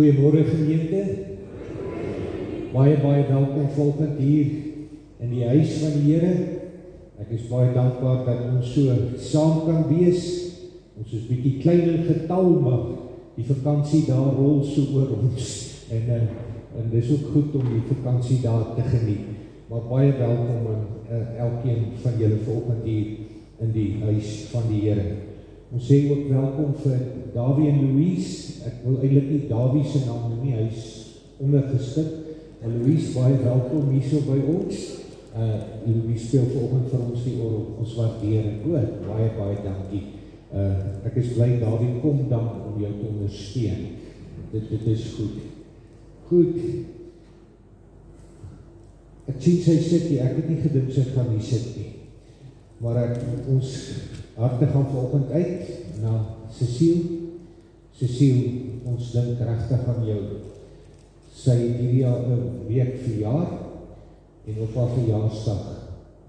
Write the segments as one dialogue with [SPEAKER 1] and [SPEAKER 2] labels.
[SPEAKER 1] Goeiemôre gemeente. Baie welkom volgend hier in die huis van die Here. Ek is baie dankbaar dat ons so saam kan wees. Ons is bietjie klein in getal, maar die vakansie daar rol so oor ons. En dis ook goed om die vakansie daar te geniet. Maar baie welkom aan elkeen van julle volgend hier in die huis van die Here. Ons sê ook welkom vir Davie en Louise. Ek wil eintlik nie Davie se naam noem nie, hy is ondergeskik. En Louise, baie welkom hier so by ons. Louise speel vanoggend vir ons die orgel. Ons waardeer dit ook. Baie dankie. Ek is bly Davie kom dan om jou te ondersteun. Dit is goed. Goed. Ek sien sy sit hier. Ek het nie gedink sy gaan nie sit nie. Maar ons harte gaan vanoggend uit na Cecile. Cecile, ons dink regtig aan jou. Sy het hierdie jaar 'n week verjaar en op haar verjaarsdag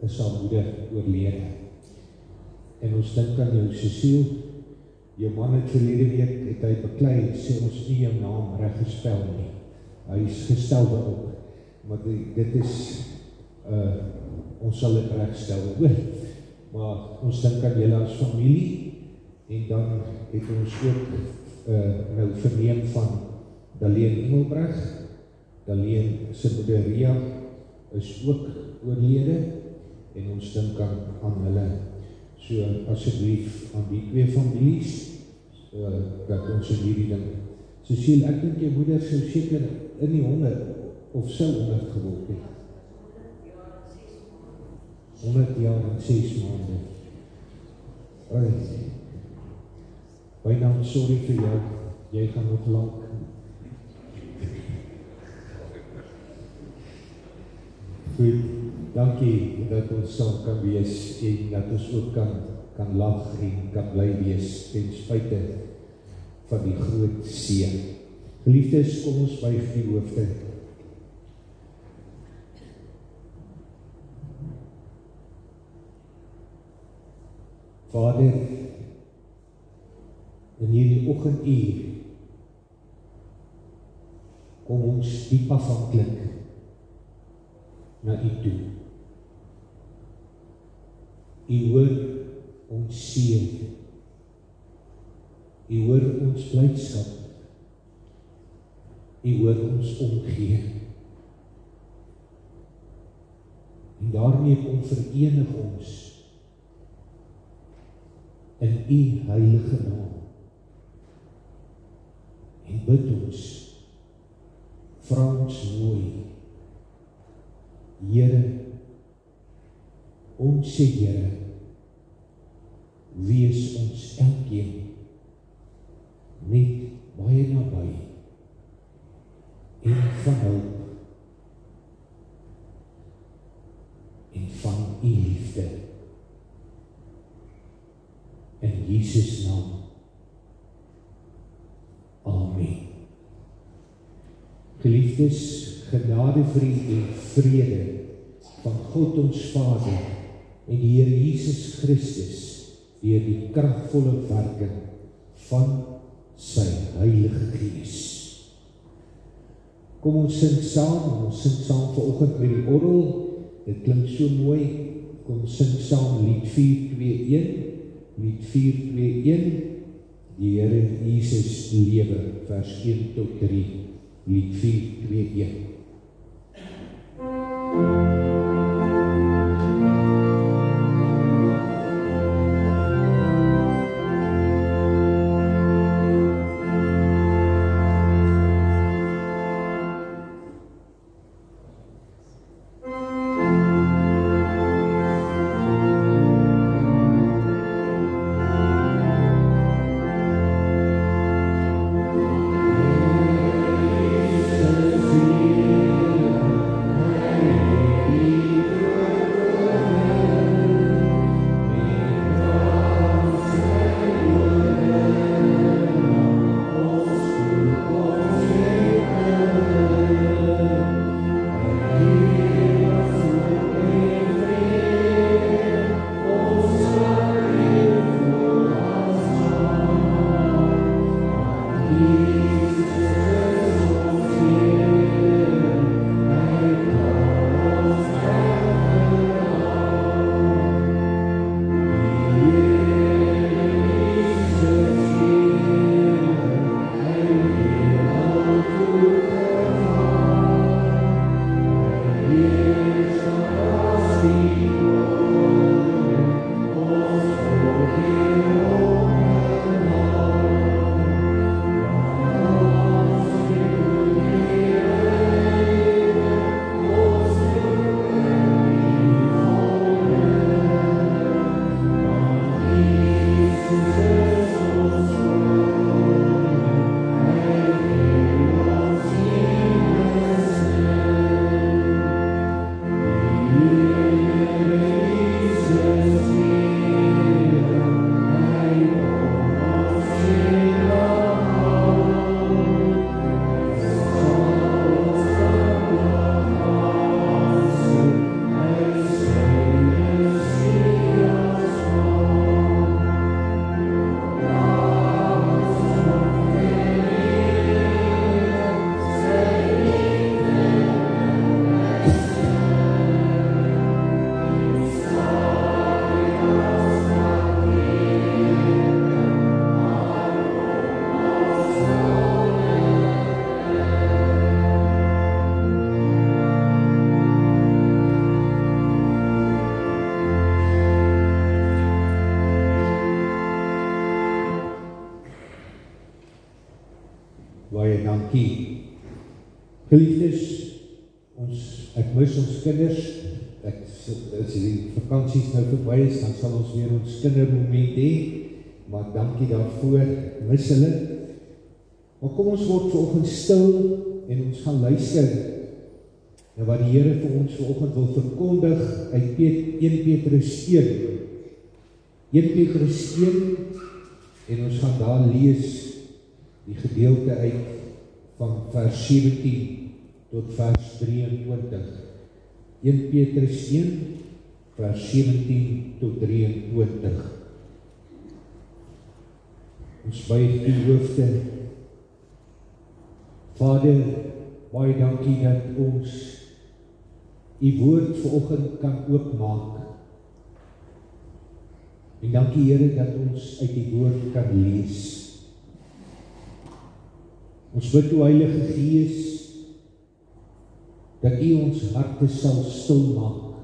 [SPEAKER 1] is haar moeder oorlede. En ons dink aan jou Cecile. Jou man het verlede week het hy beklei en sê ons nie jou naam reg gespel nie. Hy is gestel daarop. Maar dit is ons sal dit regstel hoor. Maar ons dink aan julle as familie en dan het ons ook nou verneem van Daleen Engelbreg. Daleen se moeder Ria is ook oorlede en ons dink aan hulle. So asseblief aan die twee families dat ons in hierdie ding. Cecile, ek dink jou moeder sou seker in die 100 of sou 100 geword het. 100 jaar en 6 maande. Byna sorry vir jou, jy gaan nog lank. Goed, dankie dat ons saam kan wees en dat ons ook kan lag en kan bly wees ten spyte van die groot seën. Geliefdes, kom ons buig die hoofde. Vader, in hierdie oggenduur kom ons diep afhanklik na U toe. U hoor ons seën. U hoor ons blydskap. U hoor ons omgee. En daarmee kom verenig ons in U heilige naam. En bid ons, vra ons mooi, Here, ons sê Here, wees ons elkeen net baie naby en van hulp en van U liefde. In Jesus naam. Amen. Geliefdes, genade vir u en vrede van God ons Vader en die Here Jesus Christus deur die kragvolle werking van sy Heilige Gees. Kom ons sing saam vanoggend met die orgel. Dit klink so mooi. Kom sing saam lied 421. Lied 421, die Here Jesus lewe, vers 1 tot 3, lied 421.
[SPEAKER 2] Thank you.
[SPEAKER 1] dankie. Geliefdes, ek mis ons kinders. As die vakansies nou verby is, dan sal ons weer ons kindermoment hê, maar dankie daarvoor, mis hulle. Maar kom ons word vanoggend stil en ons gaan luister na wat die Here vir ons vanoggend wil verkondig uit 1 Petrus 1. 1 Petrus 1 en ons gaan daar lees die gedeelte uit van vers 17 tot vers 23. 1 Petrus 1 vers 17 tot 23. Ons buig die hoofde. Vader, baie dankie dat ons U woord vanoggend kan oopmaak. En dankie Here dat ons uit die woord kan lees. Ons bid o Heilige Gees dat U ons harte sal stil maak.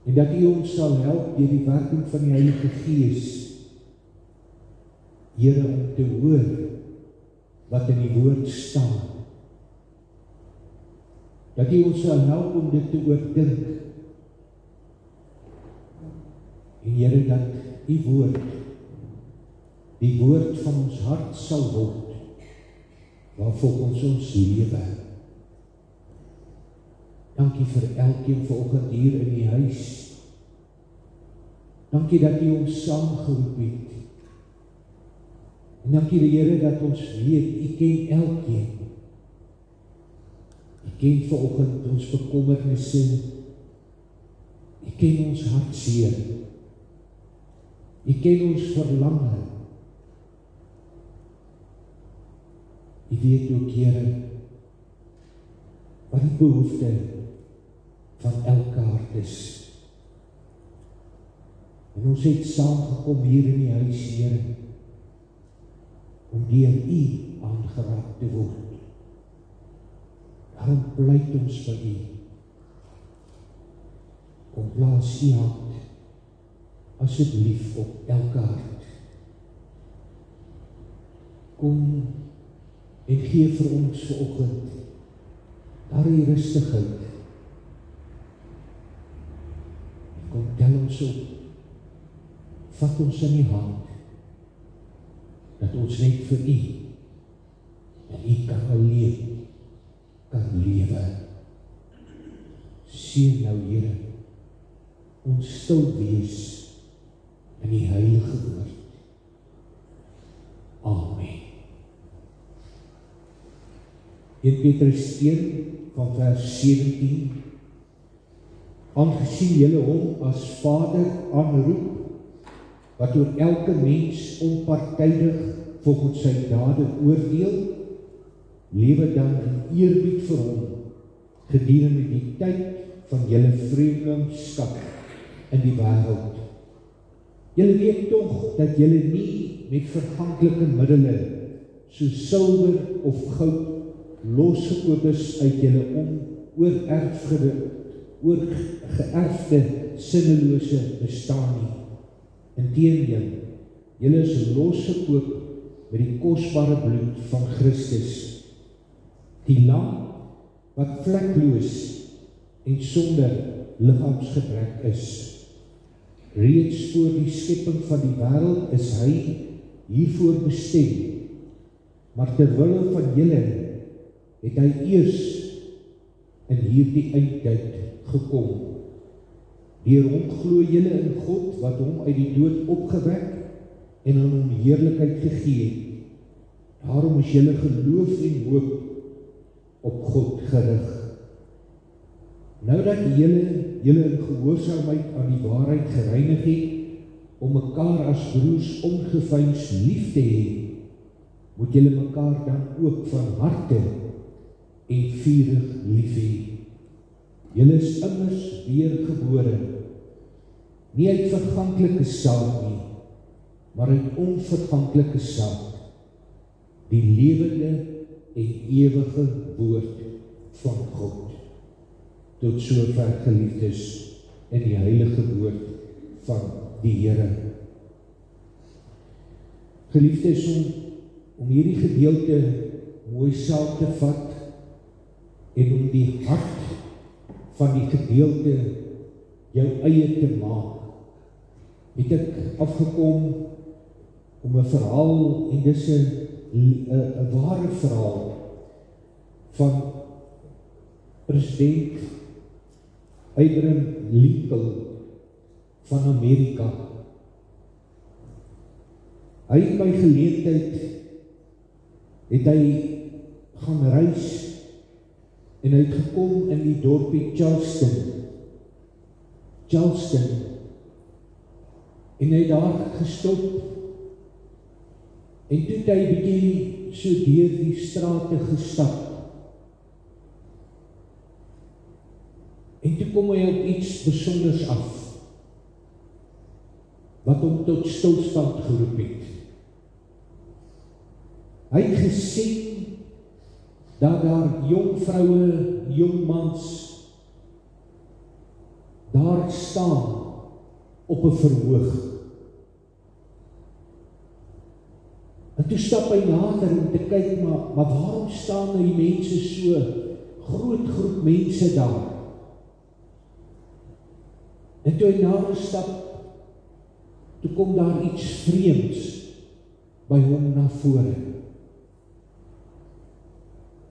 [SPEAKER 1] En dat U ons sal help deur die werking van die Heilige Gees, Here, om te hoor wat in die woord staan. Dat U ons sal help om dit te oordink. En Here, dat U woord, die woord van ons hart sal word, waarvolgens ons lewe. Dankie vir elkeen vanoggend hier in die huis. Dankie dat U ons saamgeroep het. En dankie die Here dat ons weet, U ken elkeen. U ken vanoggend ons bekommernisse. U ken ons hartseer. U ken ons verlange. U weet ook, Here, wat die behoefte van elke hart is. En ons het saamgekom hier in die huis, Here, om deur U aangeraak te word. Daarom pleit ons vir U. Kom plaas U hand asseblief op elke hart. Kom en gee vir ons vanoggend daardie rustigheid. Kom tel ons op. Vat ons in die hand. Dat ons net vir U en U kan alleen kan lewe. Seën nou, Here, ons stil wees in die heilige woord. Amen. 1 Petrus 1 van vers 17. Aangesien julle hom as Vader aanroep, wat oor elke mens onpartydig volgens sy dade oordeel, lewe dan in eerbied vir hom, gedurende die tyd van julle vreemdelingskap in die wêreld. Julle weet tog dat julle nie met verganklike middele, soos silwer of goud, losgekoop is uit julle oorgeërfde sinnelose bestaan nie. Inteendeel, julle is losgekoop met die kosbare bloed van Christus, die lam wat vlekloos en sonder liggaamsgebrek is. Reeds voor die skepping van die wêreld is hy hiervoor bestem, maar terwille van julle het hy eers in hierdie eindtyd gekom. Deur hom glo julle in God wat hom uit die dood opgewek en aan hom heerlikheid gegee het. Daarom is julle geloof en hoop op God gerig. Nou dat julle in gehoorsaamheid aan die waarheid gereinig het, om mekaar as broers ongeveins lief te hê, moet julle mekaar dan ook van harte en vurig lief hê. Julle is immers weergebore, nie uit verganklike saad nie, maar uit onverganklike saad, die lewende en ewige woord van God. Tot sover geliefdes in die heilige woord van die Here. Geliefdes, om hierdie gedeelte mooi saam te vat en om die hart van die gedeelte jou eie te maak, het ek afgekom om 'n verhaal, en dis 'n ware verhaal van president Abraham Lincoln van Amerika. Hy het by geleentheid het hy gaan reis en hy het gekom in die dorpie Charleston, en hy het daar gestop, en toe het hy bietjie so deur die strate gestap, en toe kom hy op iets besonders af, wat hom tot stilstand geroep het. Hy het gesien dat daar jong vroue, jong mans daar staan op 'n verhoog. En toe stap hy nader om te kyk, maar waarom staan die mense so, groot groep mense daar? En toe hy nader stap, toe kom daar iets vreemds by hom na vore.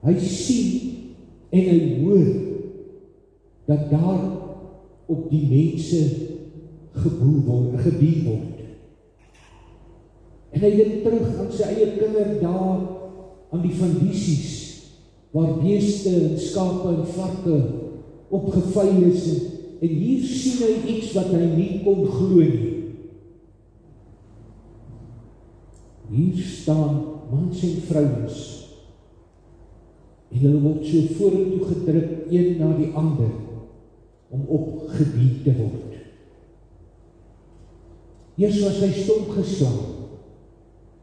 [SPEAKER 1] Hy sien en hy hoor dat daar op die mense gebied word. En hy dink terug aan sy eie kinderdae, aan die vandisies, waar beeste en skape en varke opgeveil is, en hier sien hy iets wat hy nie kon glo nie. Hier staan mans en vrouens, en hulle word so vorentoe gedruk, een na die ander, om opgebied te word. Eers was hy stom geslaan.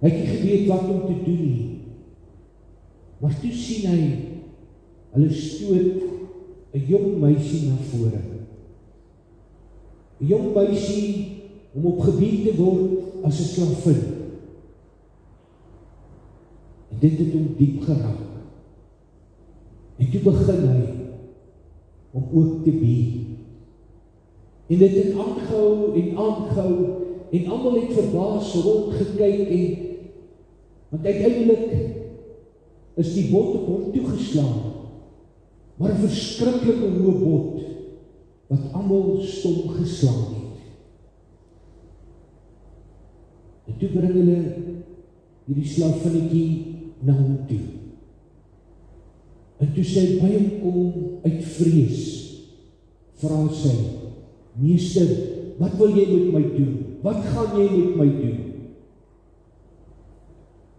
[SPEAKER 1] Hy het nie geweet wat om te doen nie. Maar toe sien hy, hulle stoot 'n jong meisie na vore. 'n Jong meisie om opgebied te word as 'n slavin. En dit het hom diep geraak. En toe begin hy om ook te bied. En dit het aangehou en aangehou, en almal het verbaas rondgekyk, want uiteindelik is die bot op hom toegeslaan, maar 'n verskriklike hoë bot, wat almal stom geslaan het. En toe bring hulle hierdie slavinnetjie na hom toe. En toe sy by hom kom uit vrees, vra sy, meester, wat wil jy met my doen? Wat gaan jy met my doen?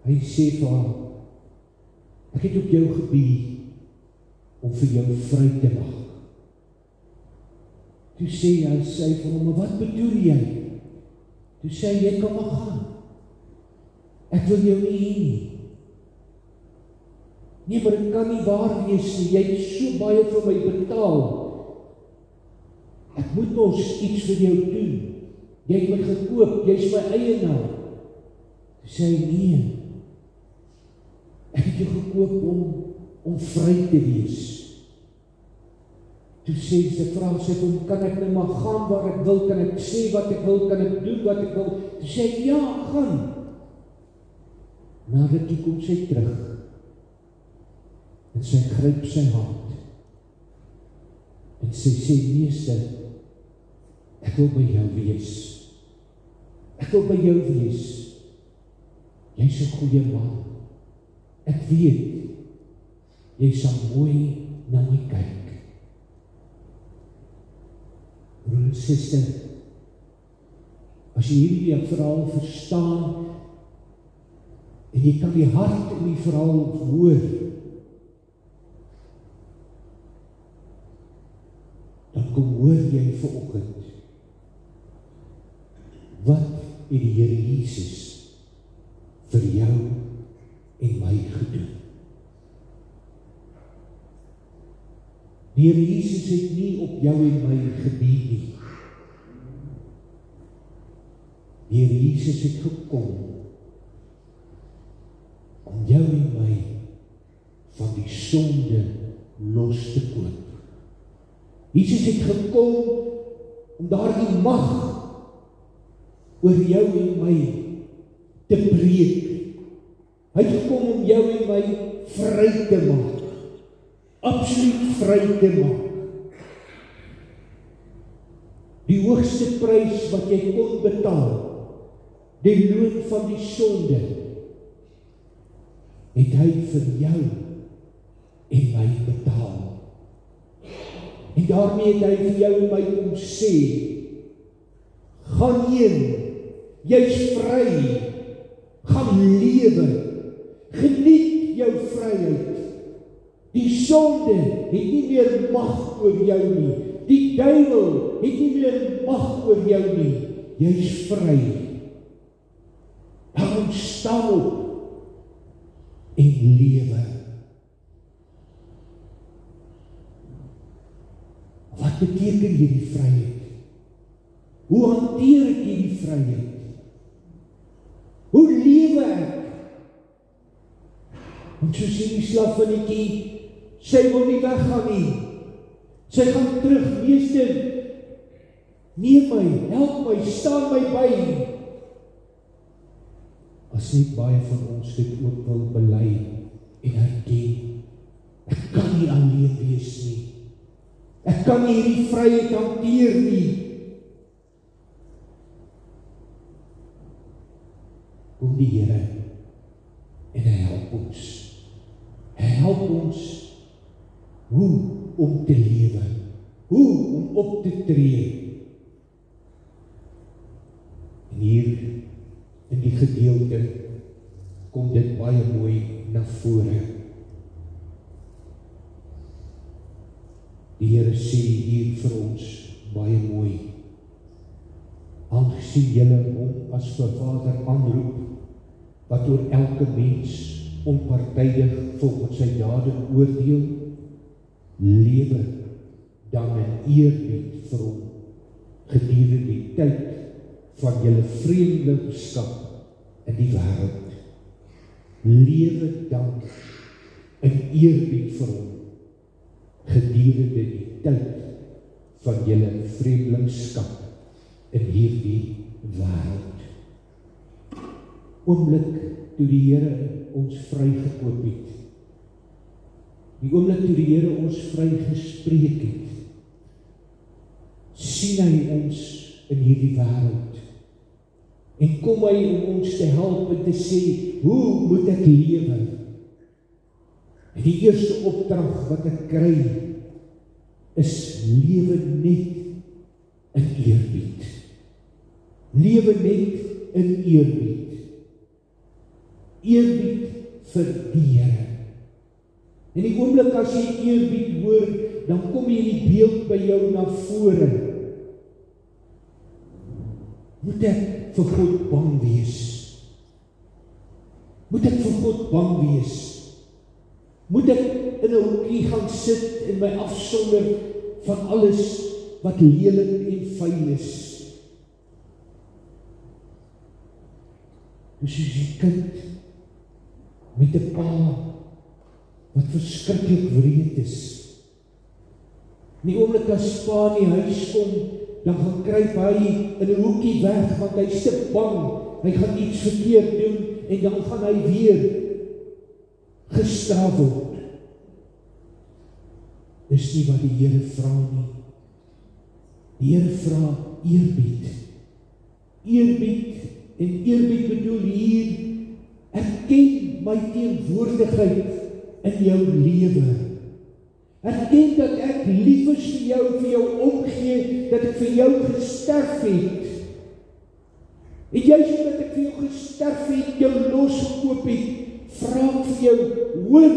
[SPEAKER 1] Hy sê vir haar, ek het op jou gebied om vir jou vry te maak. Toe sê sy vir hom, wat bedoel jy? Toe sê hy, jy kan maar gaan. Ek wil jou nie hê nie. Nee, maar dit kan nie waar wees nie, jy het so baie vir my betaal. Ek moet mos iets vir jou doen. Jy het my gekoop, jy is my eienaar. Toe sê hy, nee, ek het jou gekoop om vry te wees. Toe sê sy, vra sy, kan ek nou maar gaan waar ek wil, kan ek sê wat ek wil, kan ek doen wat ek wil? Toe sê hy, ja, gaan. Nadat toe kom sy terug, en sy gryp sy hand, en sy sê, meester, ek wil by jou wees. Ek wil by jou wees. Jy is 'n goeie man. Ek weet, jy sal mooi na my kyk. Broer en suster, as jy hierdie verhaal verstaan, en jy kan die hart in die verhaal hoor, dan kom hoor jy vanoggend, wat het die Here Jesus vir jou en my gedoen? Die Here Jesus het nie op jou en my gebied nie. Die Here Jesus het gekom om jou en my van die sonde los te koop. Jesus het gekom om daardie mag oor jou en my te breek. Hy het gekom om jou en my vry te maak. Absoluut vry te maak. Die hoogste prys wat jy kon betaal, die loon van die sonde, het hy vir jou en my betaal. En daarmee het hy vir jou en my kom sê, gaan heen, jy's vry, gaan lewe, geniet jou vryheid. Die sonde het nie meer mag oor jou nie, die duiwel het nie meer mag oor jou nie, jy's vry. Daarom staan op en lewe. Wat beteken hierdie vryheid? Hoe hanteer ek hierdie vryheid? Hoe lewe ek? Want so sê die slavinnetjie, sy wil nie weggaan nie. Sy gaan terug, meester, neem my, help my, staan my by. As nie baie van ons dit ook wil bely en herken, ek kan nie alleen wees nie. Ek kan nie hierdie vryheid hanteer nie. Kom die Here en hy help ons. Hy help ons hoe om te lewe, hoe om op te tree. En hier in die gedeelte kom dit baie mooi na vore. Die Here sê hier vir ons baie mooi, aangesien julle hom as Vader aanroep, wat oor elke mens onpartydig volgens sy dade oordeel, lewe dan in eerbied vir hom, gedurende die tyd van julle vreemdelingskap in die wêreld. Lewe dan in eerbied vir hom, gedurende die tyd van julle vreemdelingskap in hierdie wêreld. Oomblik toe die Here ons vrygekoop het, die oomblik toe die Here ons vrygespreek het, sien hy ons in hierdie wêreld en kom hy om ons te help en te sê, hoe moet ek lewe? En die eerste opdrag wat ek kry is lewe net in eerbied. Lewe net in eerbied. Eerbied vir die Here. En die oomblik as jy eerbied hoor, dan kom jy die beeld by jou na vore. Moet ek vir God bang wees? Moet ek vir God bang wees? Moet ek in 'n hoekie gaan sit en my afsonder van alles wat lelik en vuil is? Dus soos die kind met 'n pa wat verskriklik wreed is. In die oomblik as pa in die huis kom, dan gaan kruip hy in 'n hoekie weg, want hy is te bang, hy gaan iets verkeerd doen, en dan gaan hy weer gestraf word. Dis nie wat die Here vra nie. Die Here vra eerbied. Eerbied, en eerbied bedoel hier, erken my teenwoordigheid in jou lewe. Erken dat ek lief is vir jou omgee, dat ek vir jou gesterf het. En juist omdat ek vir jou gesterf het, jou losgekoop het, vra ek vir jou, hoor,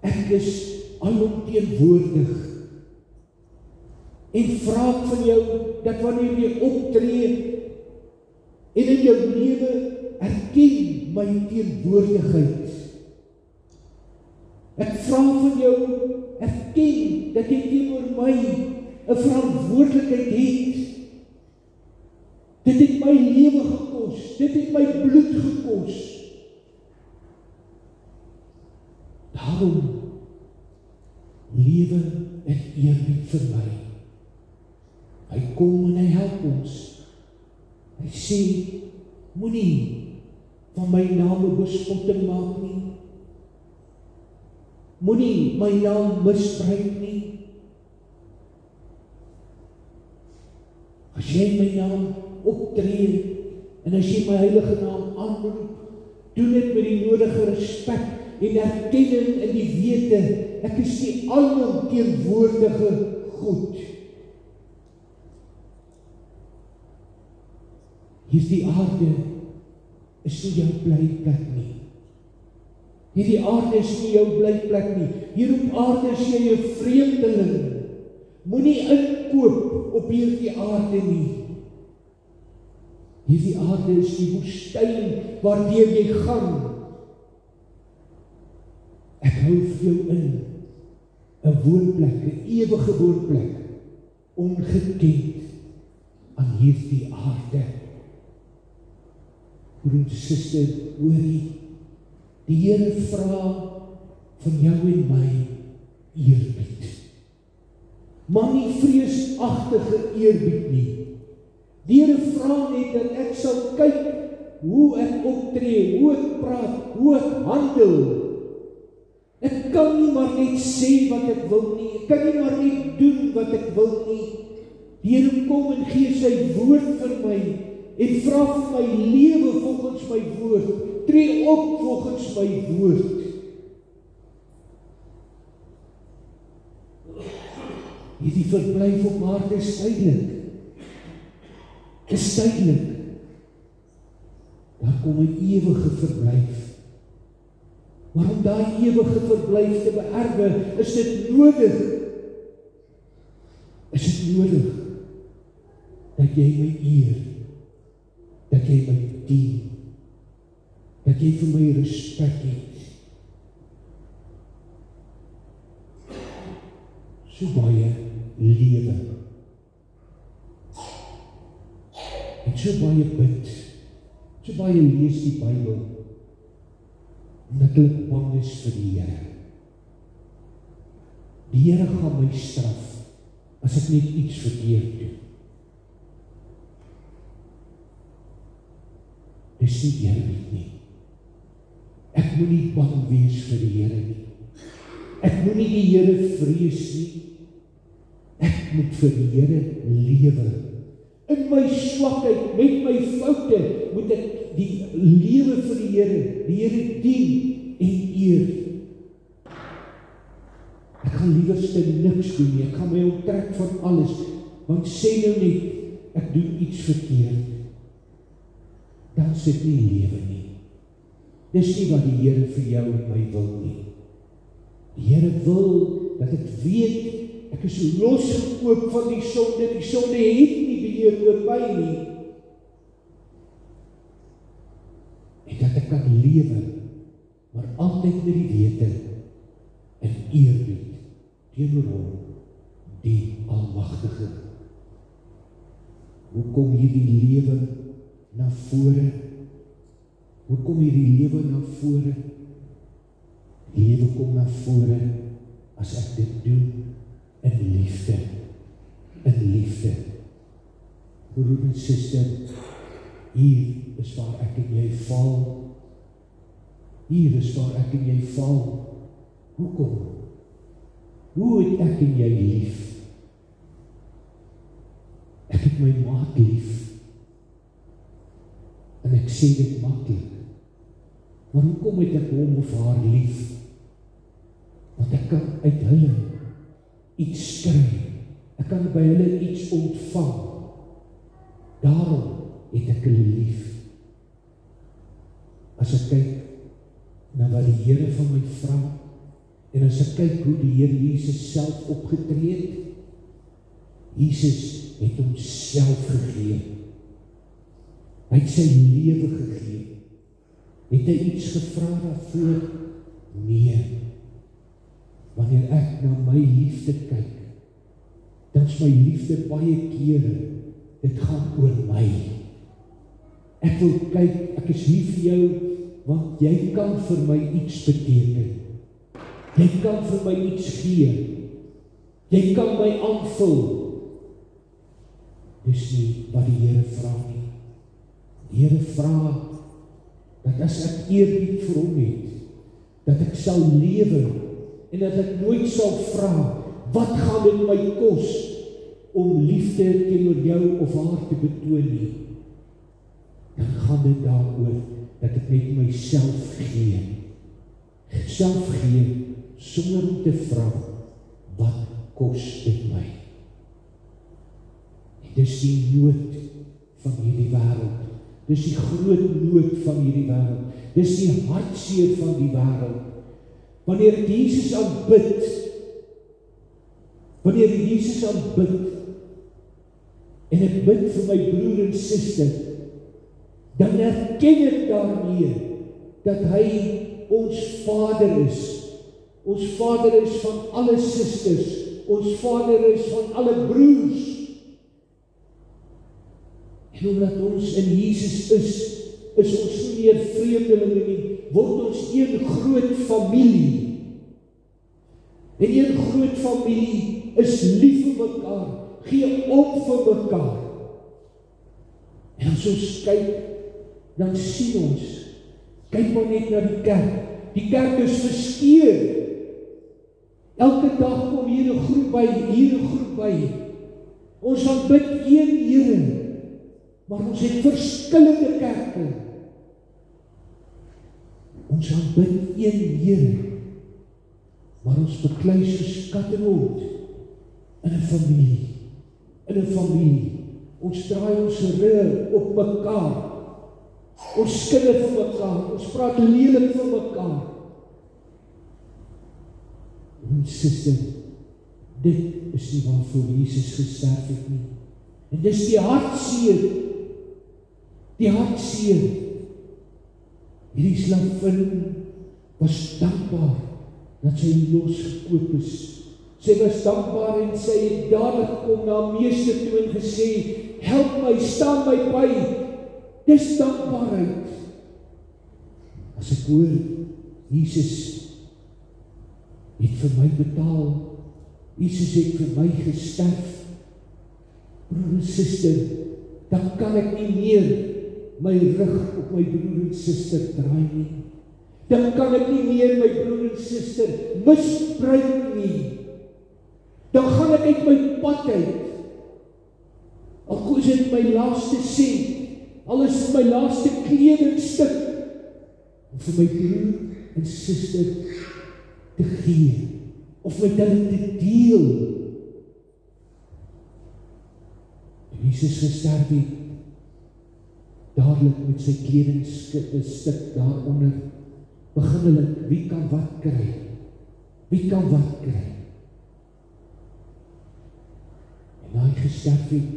[SPEAKER 1] ek is alomteenwoordig. En vra ek van jou, dat wanneer jy optree, en in jou lewe, erken my teenwoordigheid. Ek vra van jou, erken dat jy teenoor my 'n verantwoordelikheid het. Dit het my lewe gekos, dit het my bloed gekos. Daarom lewe in eerbied vir my. Hy kom en hy help ons. Hy sê, moenie van my naam 'n bespotting maak nie. Moenie my naam misbruik nie. As jy my naam optree, en as jy my heilige naam aanroep, doen dit met die nodige respek en erkenning in die wete, ek is die alomteenwoordige God. Hierdie aarde is nie jou blyplek nie. Hierdie aarde is nie jou blyplek nie. Hier op aarde is jy 'n vreemdeling. Moenie inkoop op hierdie aarde nie. Hierdie aarde is die woestyn waardeur jy gaan. Ek hou vir jou in 'n woonplek, 'n ewige woonplek, ongekend aan hierdie aarde. Broer en suster, hoorie, die Here vra van jou en my eerbied. Maar nie vreesagtige eerbied nie. Die Here vra net dat ek sal kyk hoe ek optree, hoe ek praat, hoe ek handel. Ek kan nie maar net sê wat ek wil nie. Ek kan nie maar net doen wat ek wil nie. Die Here kom en gee sy woord vir my en vra vir my lewe volgens my woord. Tree op volgens my woord. Hierdie verblyf op aarde is tydelik. Is tydelik. Daar kom 'n ewige verblyf. Maar om daai ewige verblyf te beerwe, is dit nodig. Is dit nodig dat jy my eer, dat jy my dien, dat jy vir my respek het. So baie lewe. En so baie bid, so baie lees die Bybel, omdat hulle bang is vir die Here. Die Here gaan my straf, as ek net iets verkeerd doen. Dis nie eerbied nie. Ek moet nie bang wees vir die Here nie. Ek moet nie die Here vrees nie. Ek moet vir die Here lewe. In my swakheid, met my foute, moet ek die lewe vir die Here dien en eer. Ek gaan liewerste niks doen nie, ek gaan my onttrek van alles, want sê nou net, ek doen iets verkeerd. Dan sit nie lewe nie. Dis nie wat die Here vir jou en my wil nie. Die Here wil dat ek weet, ek is losgekoop van die sonde het nie beheer oor my nie. En dat ek kan lewe, maar altyd met die wete en eerbied teenoor hom, die Almagtige. Hoe kom hierdie lewe na vore? Hoe kom hierdie lewe na vore? Die lewe kom na vore as ek dit doen in liefde. In liefde. Broer en suster, hier is waar ek en jy val. Hier is waar ek en jy val. Hoekom? Hoe het ek en jy lief? Ek het my maat lief. En ek sê dit maklik. Maar hoekom het ek hom of haar lief? Want ek kan uit hulle iets kry. Ek kan by hulle iets ontvang. Daarom het ek hulle lief. As ek kyk na wat die Here van my vra, en as ek kyk hoe die Here Jesus self opgetree het, Jesus het homself gegee. Hy het sy lewe gegee. Het hy iets gevra daarvoor? Nee. Wanneer ek na my liefde kyk, dan is my liefde baie kere, dit gaan oor my. Ek wil kyk, ek is lief vir jou, want jy kan vir my iets beteken.
[SPEAKER 2] Jy kan vir my iets gee. Jy kan my aanvul. Dis nie wat die Here vra nie. Die Here vra dat as ek eerbied vir hom het, dat ek sal lewe en dat ek nooit sal vra, wat gaan dit my kos om liefde teenoor jou of haar te betoon nie. Dan gaan dit daaroor dat ek net myself gee. Self gee sonder om te vra, wat kos dit my? En dis die nood van hierdie wêreld. Dis die groot nood van hierdie wêreld. Dis die hartseer van die wêreld. Wanneer ek Jesus aanbid, en ek bid vir my broer en suster, dan erken ek daarmee dat hy ons Vader is. Ons Vader is van alle susters. Ons Vader is van alle broers. En omdat ons in Jesus is ons nie meer vreemdelinge nie, word ons een groot familie. En een groot familie is lief vir mekaar, gee om vir mekaar. En as ons kyk, dan sien ons, kyk maar net na die kerk. Die kerk is verskeur. Elke dag kom hier 'n groep by, Ons aanbid een Here, maar ons het verskillende kerke. Ons aanbid een Here, maar ons beklei soos kat en hond in 'n familie. Ons draai ons rug op mekaar. Ons skinder vir mekaar. Ons praat lelik vir mekaar. En suster, dit is nie waarvoor Jesus gesterf het nie. En dis die hartseer. Hierdie slavin was dankbaar dat sy losgekoop is. Sy was dankbaar en sy het dadelik gekom na haar meester toe en gesê, help my, staan my by. Dis dankbaarheid. As ek hoor, Jesus het vir my betaal, Jesus het vir my gesterf, broer en suster, dan kan ek nie meer my rug op my broer en suster draai nie. Dan kan ek nie meer my broer en suster misbruik nie. Dan gaan ek uit my pad uit. Al is dit my laaste sent, al is dit my laaste kledingstuk, om vir my broer en suster te gee, of met hulle te deel. Jesus gesterf het, dadelik met sy kledingstuk daaronder, begin hulle, wie kan wat kry? En hy gesterf het,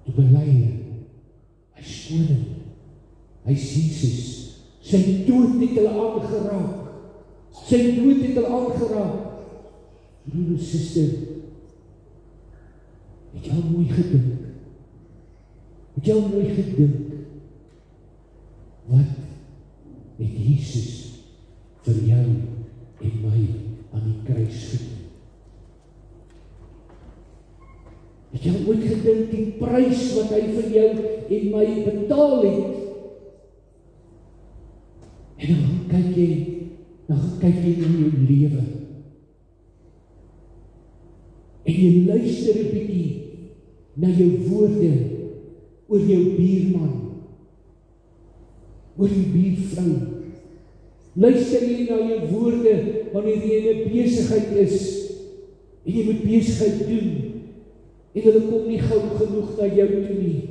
[SPEAKER 2] toe bely hy is koning, hy is Jesus, sy dood het hulle aangeraak, broer en suster, het jy al mooi gedink, wat het Jesus vir jou en my aan die kruis gedoen? Het jy al ooit gedink die prys wat hy vir jou en my betaal het? En dan kyk jy na jou lewe. En jy luister 'n bietjie na jou woorde oor jou buurman, oor jou buurvrou. Luister jy na jou woorde wanneer jy in 'n besigheid is en jy moet besigheid doen en hulle kom nie gou genoeg na jou toe nie.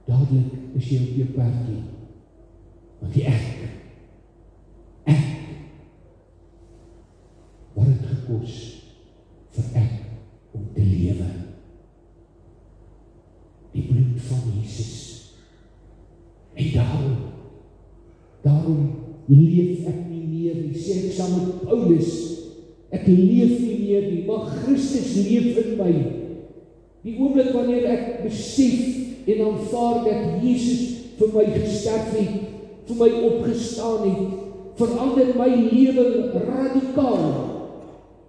[SPEAKER 2] Dadelik is jy op jou perdjie, want die ek, wat het gekos vir ek om te lewe? Die bloed van Jesus. En daarom leef ek nie meer nie, sê ek saam met Paulus, ek leef nie meer nie, maar Christus leef in my. Die oomblik wanneer ek besef en aanvaar dat Jesus vir my gesterf het, vir my opgestaan het, verander my lewe radikaal,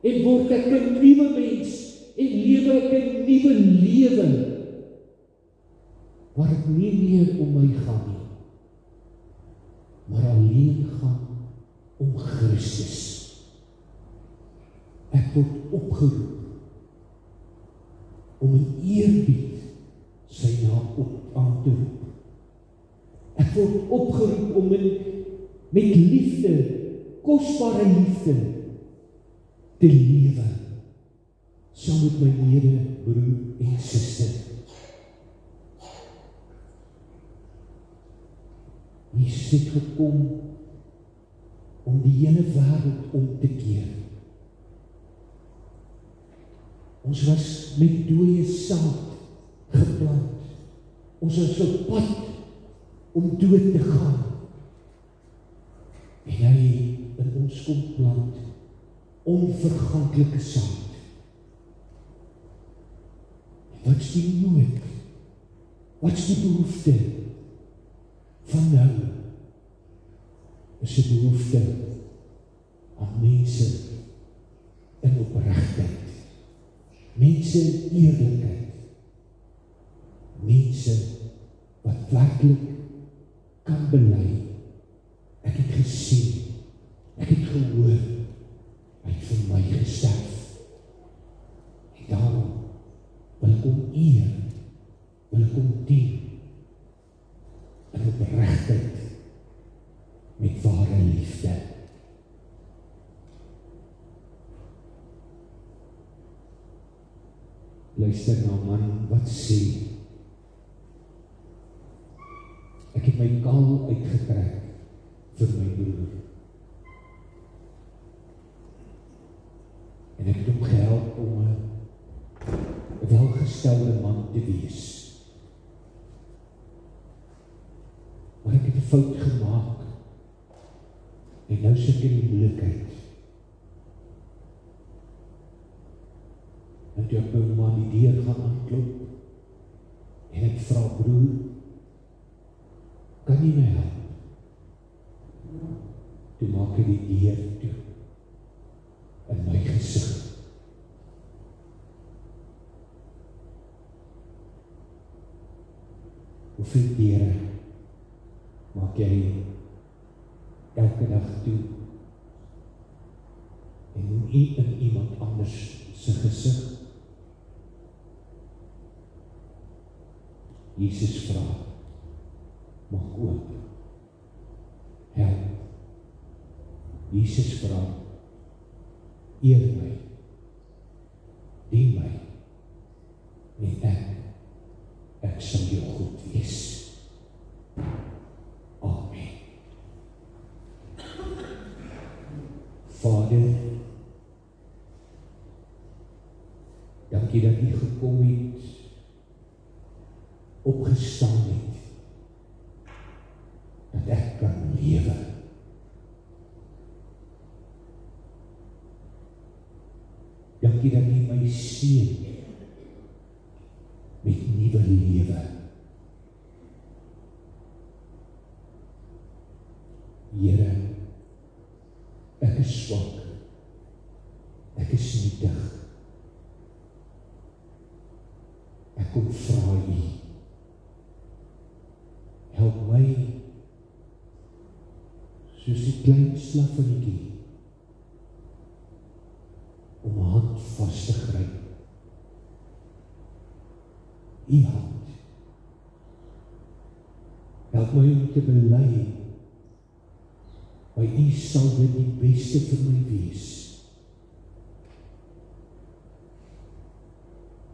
[SPEAKER 2] en word ek 'n nuwe mens, en lewe ek 'n nuwe lewe, waar ek nie meer om my gaan nie, maar alleen gaan om Christus. Ek word opgeroep om in eerbied sy naam aan te roep. Ek word opgeroep om met liefde, kosbare liefde, te lewe, saam met my medebroer en suster. Jesus het gekom om die hele wêreld om te keer. Ons was met dooie saad geplant. Ons was op pad om dood te gaan. En hy in ons kom plant onverganklike saad. En wat is die nood? Wat is die behoefte van nou? Is die behoefte aan mense in opregtheid, mense in eerlikheid, mense wat werklik kan bely, ek het gesien, ek het gehoor, hy het vir my gesterf. En daarom wil ek hom eer, wil ek hom dien, in opregtheid, met ware liefde. Luister na man wat sê, ek het my kaal uitgetrek vir my broer. En ek het hom gehelp om 'n welgestelde man te wees. Maar ek het 'n fout gemaak. En nou sit ek in die moeilikheid. En toe ek by my die deur gaan aanklop, en ek vra, broer, kan jy my help? Toe maak hy die deur toe, in my gesig. Hoeveel deure maak jy elke dag toe, en in iemand anders se gesig? Jesus vra, maak oop, help. Jesus vra, eer my, dien my, en ek sal jou goed wees. Amen. Vader, dankie dat U gekom het, opgestaan het, dat ek kan lewe. Dankie dat U my seën met nuwe lewe. Here, ek is swak, ek is nietig. Ek kom vra U, help my, soos die klein slavinnetjie, om 'n hand vas te gryp. U hand. Help my om te bely, by U sal dit die beste vir my wees.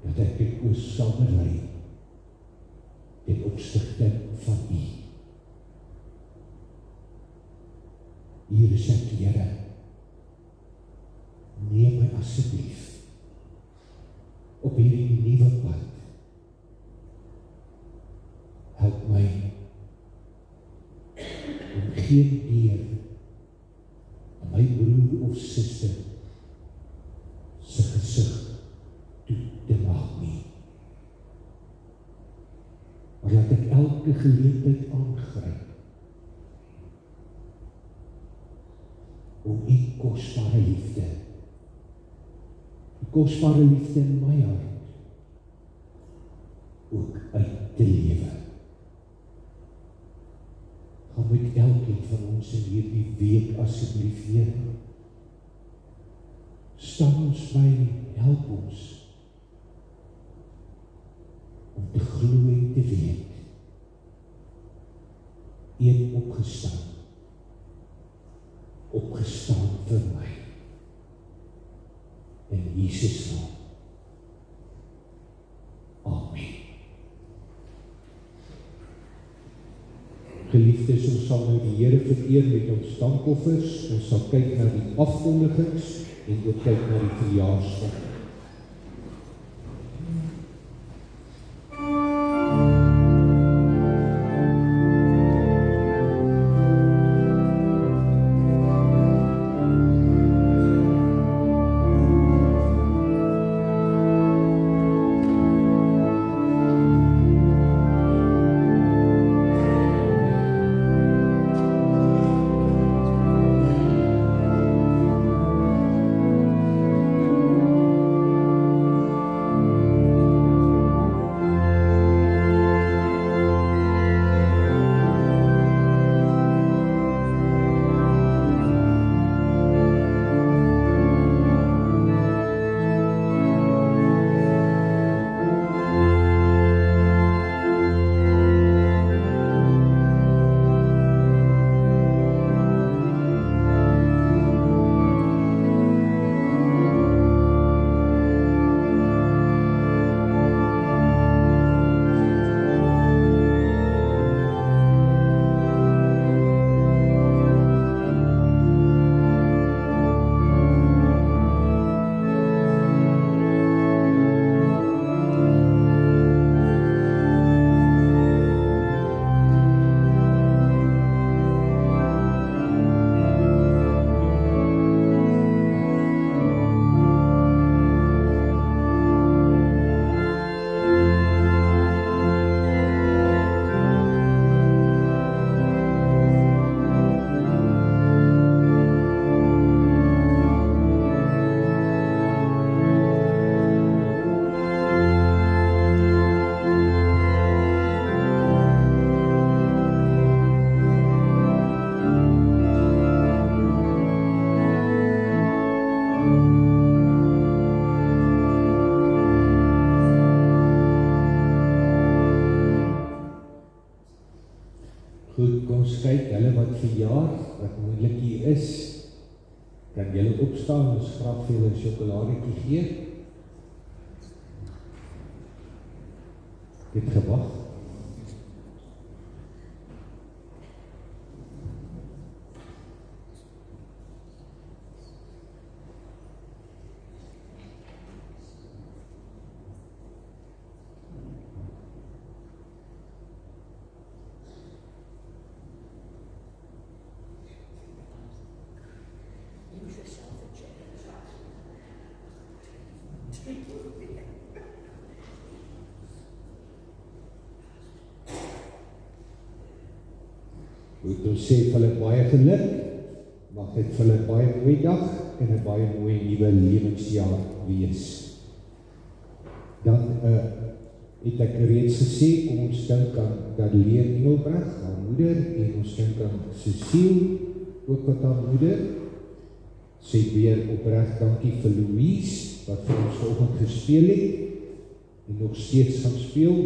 [SPEAKER 2] Dat ek dit oos sal berei, ten opsigte van U. Hier is ek, Here, neem my asseblief op hierdie nuwe pad. Help my om geen deur aan my broer of suster se gesig toe te maak nie.
[SPEAKER 1] elke geleentheid aangryp om u kosbare liefde, die kosbare liefde in my hart ook uit te lewe. Gaan met elkeen van ons in hierdie week asseblief, Here. Staan ons by, help ons om te glo en te weet. U het opgestaan vir my. In Jesus naam. Amen. Geliefdes, ons sal nou die Here vereer met ons dankoffers. Ons sal kyk na die afkondigings en ook kyk na die verjaarsdag. Goed, kom ons kyk, hulle wat verjaar, wat moeilik hier is, kan julle opstaan, ons graag vir julle 'n sjokoladetjie gee. Dit gewag. Goed, ons sê vir hulle baie geluk, mag dit vir hulle baie mooi dag en 'n baie mooi nuwe lewensjaar wees. Dan het ek reeds gesê, kom ons dink aan Dadeleen Engelbreg, haar moeder, en ons dink aan Cecile, ook wat haar moeder. Sê weer opreg dankie vir Louise, wat vir ons vanoggend gespeel het, en nog steeds gaan speel,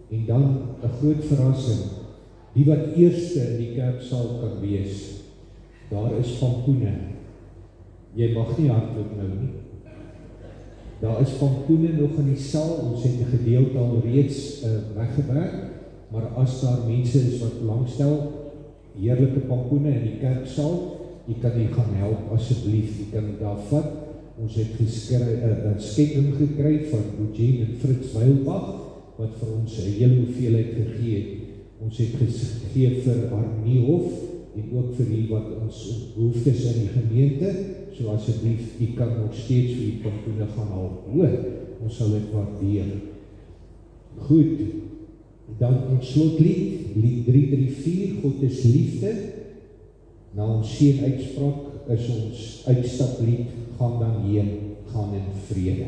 [SPEAKER 1] en dan 'n groot verrassing, die wat eerste in die kerksaal kan wees, daar is pampoene. Jy mag nie hardloop nou nie. Daar is pampoene nog in die saal, ons het 'n gedeelte al reeds weggewerk, maar as daar mense is wat belangstel, heerlike pampoene in die kerksaal, jy kan die gaan help asseblief, jy kan dit daar vat. Ons het 'n skenking gekry van Eugene en Fritz Weilbach, wat vir ons 'n hele hoeveelheid gegee het. Ons het gegee vir Arniehof en ook vir die wat ons behoeftes in die gemeente, so asseblief, jy kan nog steeds vir die pampoene gaan haal. Hoor, ons sal dit waardeer. Goed, Dan ons slotlied, lied 334, God is liefde. Na ons seënuitspraak is ons uitstaplied, gaan dan heen, gaan in vrede.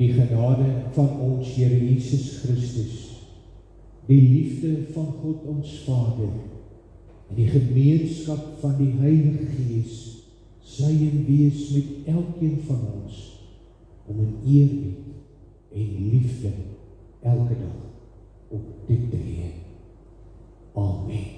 [SPEAKER 1] Die genade van ons Here Jesus Christus, die liefde van God ons Vader, en die gemeenskap van die Heilige Gees, sy en wees met elkeen van ons, om in eerbied en liefde elke dag op te tree. Amen.